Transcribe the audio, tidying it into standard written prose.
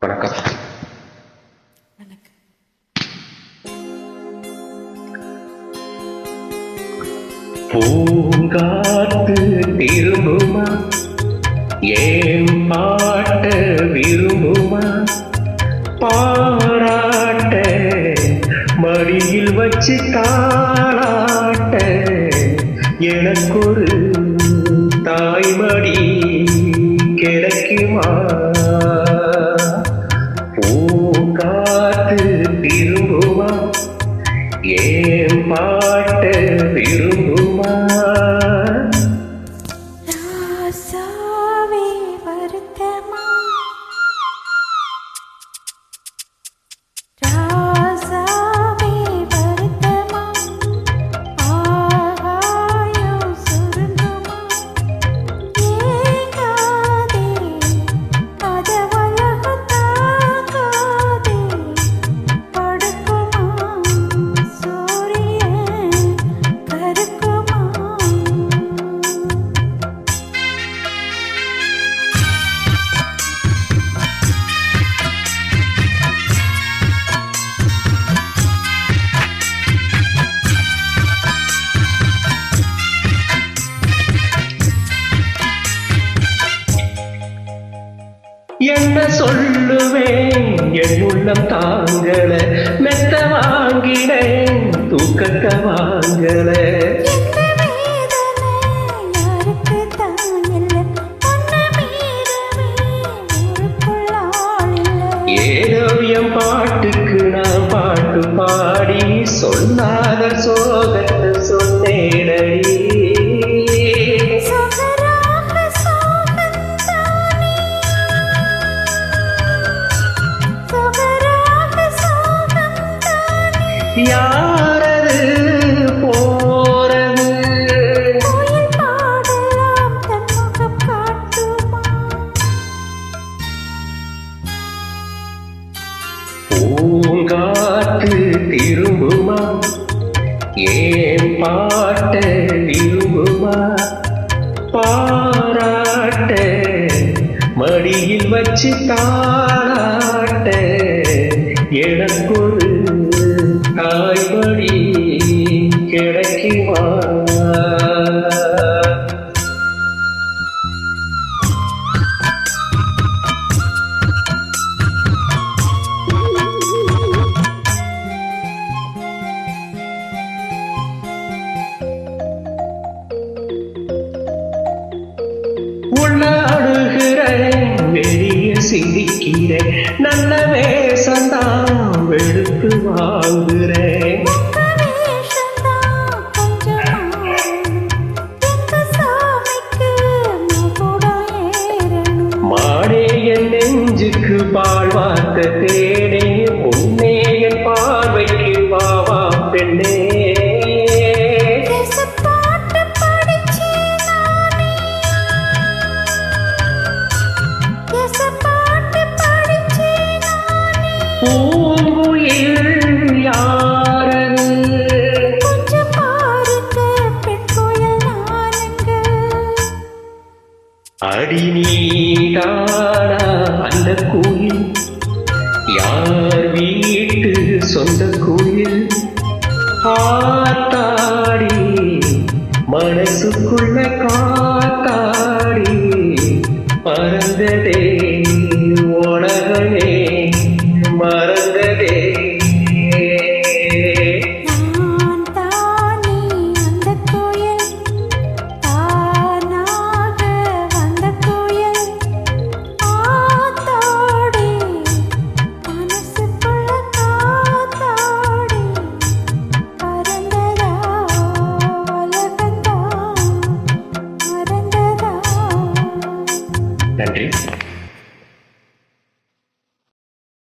வணக்கம். வணக்கம். பூங்காத்து திரும்புமா, ஏன் பாட்ட விரும்புமா, பாராட்ட மடியில் வச்சு தாளாட்ட எனக்கொரு தாய்மடி கிடைக்குமா? பூங்காத்து திரும்புமா, ஏன் பாட்ட விரும்புமா? ராசாவே வருத்தமா, ராசாவே வருத்தமா, ஆகாயம் சுருங்குமா, ஏங்காதே அதவழகு தாங்காதே, படுக்குமா சூரியன் கருக்குமா? என்ன சொல்லுவேன், என் உள்ளம் தாங்கல, மெத்த வாங்கினேன் தூக்கத்தை வாங்கல. ஏதோ என் பாட்டுக்கு நான் பாட்டு பாடி சொல்லாத சோகத்தை சொன்னேனடி. யாரது போறது? பூங்காத்து திரும்புமா, ஏன் பாட்ட விரும்புமா, பாராட்ட மடியில் வச்சு தாளாட்ட எனக்கொரு தாய்மடி கிடைக்குமா? உள்ளாடுகிறேன், வெளியே சிரிக்கிறேன், நல்ல வேஷந்தான் வெளுத்து வாங்குறேன். மாடே என் நெஞ்சுக்கு பால் வார்த்த தேனே, உன்னே என் பார்வைக்கு வாவா பெண்ணே. பூங்குயில் யாரது? அடி நீதானா அந்த குயில், யார் வீட்டு சொந்த குயில்?